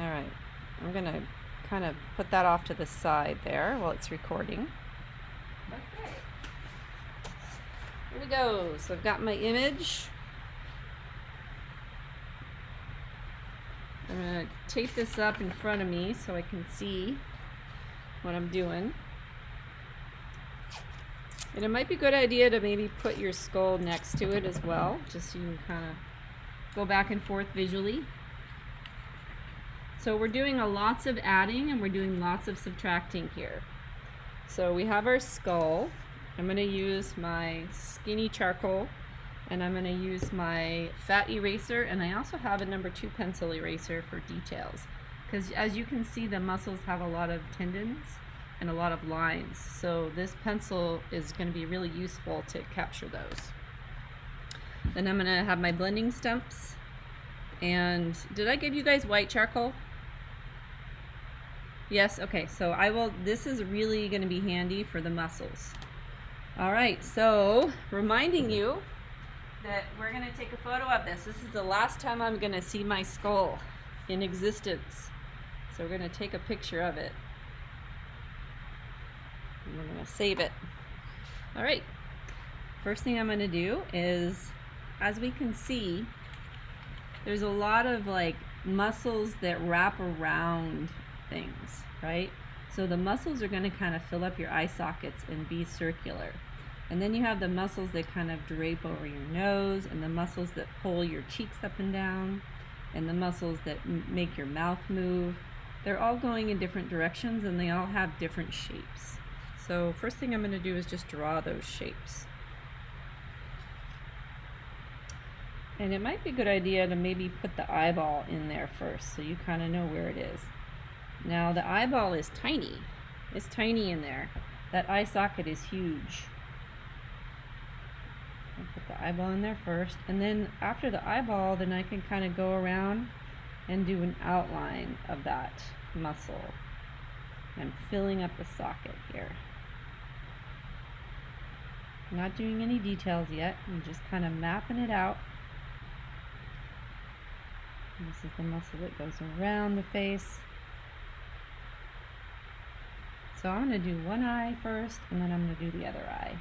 All right, I'm gonna kind of put that off to the side there while it's recording. Okay, here we go. So I've got my image. I'm gonna tape this up in front of me so I can see what I'm doing. And it might be a good idea to maybe put your skull next to it as well, just so you can kind of go back and forth visually. So we're doing lots of adding and we're doing lots of subtracting here. So we have our skull. I'm going to use my skinny charcoal and I'm going to use my fat eraser, and I also have a number 2 pencil eraser for details, because as you can see, the muscles have a lot of tendons and a lot of lines, so this pencil is going to be really useful to capture those. Then I'm going to have my blending stumps. And did I give you guys white charcoal? Yes, okay, so this is really going to be handy for the muscles. All right, so reminding you that we're going to take a photo of this. This is the last time I'm going to see my skull in existence. So we're going to take a picture of it. And we're going to save it. All right, first thing I'm going to do is, as we can see, there's a lot of like muscles that wrap around things, right? So the muscles are going to kind of fill up your eye sockets and be circular. And then you have the muscles that kind of drape over your nose, and the muscles that pull your cheeks up and down, and the muscles that make your mouth move. They're all going in different directions and they all have different shapes. So first thing I'm going to do is just draw those shapes. And it might be a good idea to maybe put the eyeball in there first so you kind of know where it is. Now the eyeball is tiny. It's tiny in there. That eye socket is huge. I'll put the eyeball in there first, and then after the eyeball, then I can kind of go around and do an outline of that muscle. I'm filling up the socket here. I'm not doing any details yet. I'm just kind of mapping it out. And this is the muscle that goes around the face. So I'm going to do one eye first, and then I'm going to do the other eye.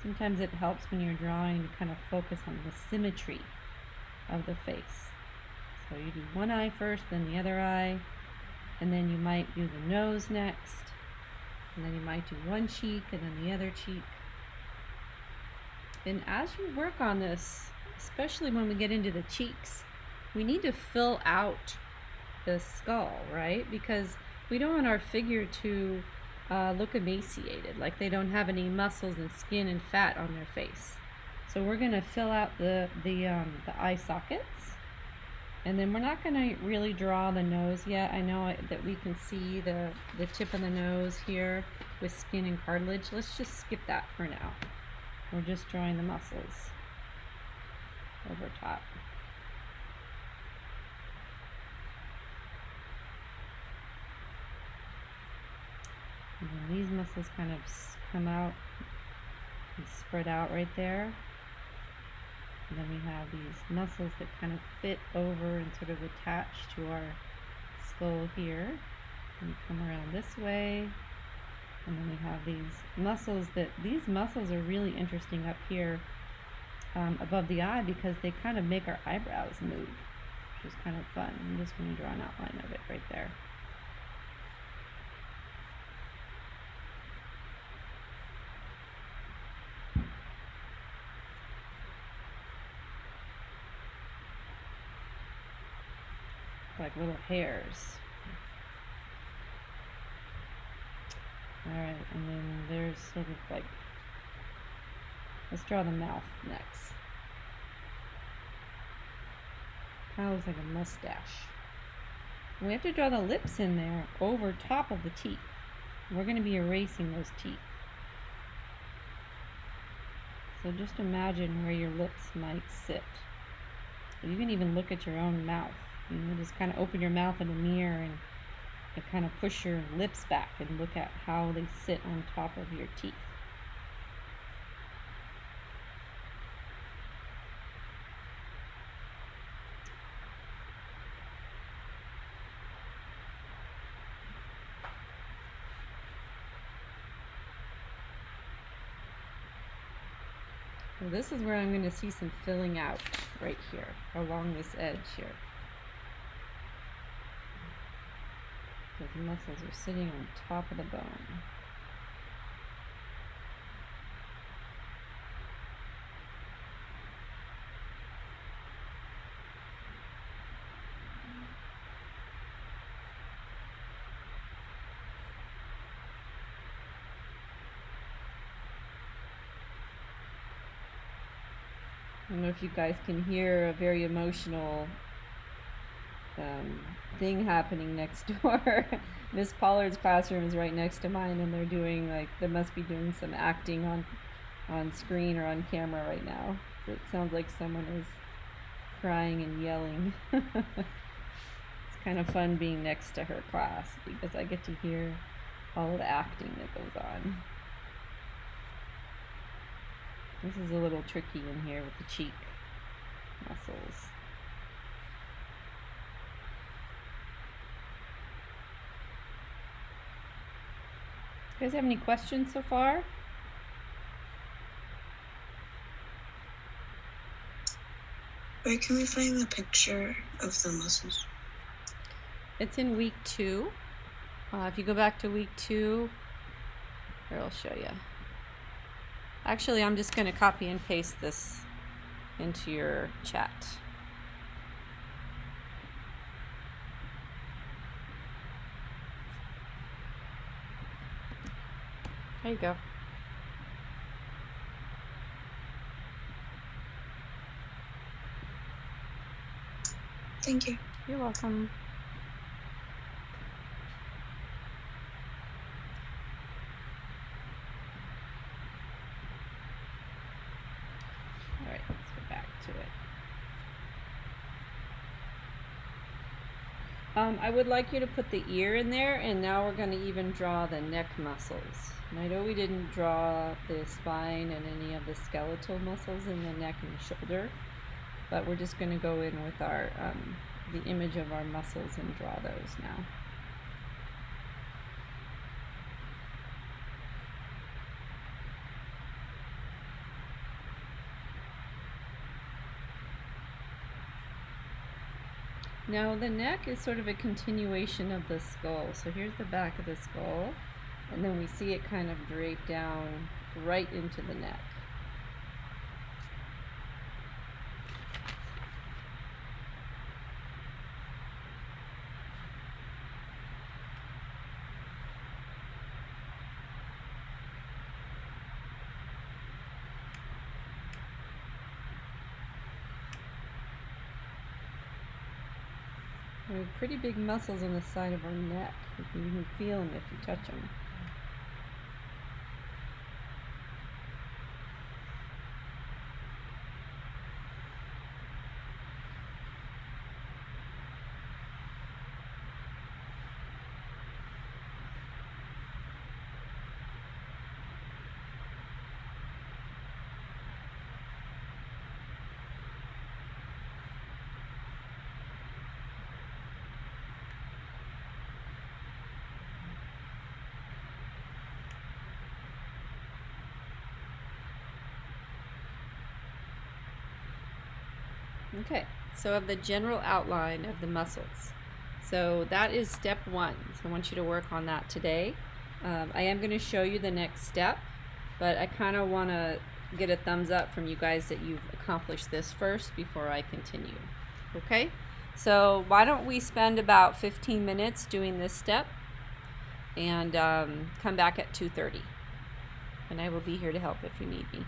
Sometimes it helps when you're drawing to kind of focus on the symmetry of the face. So you do one eye first, then the other eye, and then you might do the nose next, and then you might do one cheek and then the other cheek. And as you work on this, especially when we get into the cheeks, we need to fill out the skull, right? Because we don't want our figure to look emaciated, like they don't have any muscles and skin and fat on their face. So we're going to fill out the eye sockets, and then we're not going to really draw the nose yet. I know that we can see the tip of the nose here with skin and cartilage. Let's just skip that for now. We're just drawing the muscles over top. And then these muscles kind of come out and spread out right there. And then we have these muscles that kind of fit over and sort of attach to our skull here. And we come around this way. And then we have these muscles are really interesting up here above the eye, because they kind of make our eyebrows move, which is kind of fun. I'm just going to draw an outline of it right there. Like little hairs. Alright, and then there's sort of like, let's draw the mouth next. Kind of looks like a mustache. And we have to draw the lips in there over top of the teeth. We're going to be erasing those teeth. So just imagine where your lips might sit. You can even look at your own mouth. You know, just kind of open your mouth in a mirror and kind of push your lips back and look at how they sit on top of your teeth. So this is where I'm going to see some filling out right here along this edge here. The muscles are sitting on top of the bone. I don't know if you guys can hear a very emotional thing happening next door. Miss Pollard's classroom is right next to mine, and they're doing they must be doing some acting on screen or on camera right now. So it sounds like someone is crying and yelling. It's kind of fun being next to her class because I get to hear all of the acting that goes on. This is a little tricky in here with the cheek muscles. You guys have any questions so far? Where can we find the picture of the muscles? It's in week 2. If you go back to week 2, here I'll show you. Actually, I'm just going to copy and paste this into your chat. There you go. Thank you. You're welcome. All right, let's go back to it. I would like you to put the ear in there, and now we're going to even draw the neck muscles. And I know we didn't draw the spine and any of the skeletal muscles in the neck and shoulder, but we're just going to go in with our the image of our muscles and draw those now. Now the neck is sort of a continuation of the skull. So here's the back of the skull, and then we see it kind of drape down right into the neck. We have pretty big muscles on the side of our neck. You can even feel them if you touch them. Okay, so of the general outline of the muscles. So that is step 1. So I want you to work on that today. I am going to show you the next step, but I kind of want to get a thumbs up from you guys that you've accomplished this first before I continue. Okay, so why don't we spend about 15 minutes doing this step and come back at 2:30, and I will be here to help if you need me.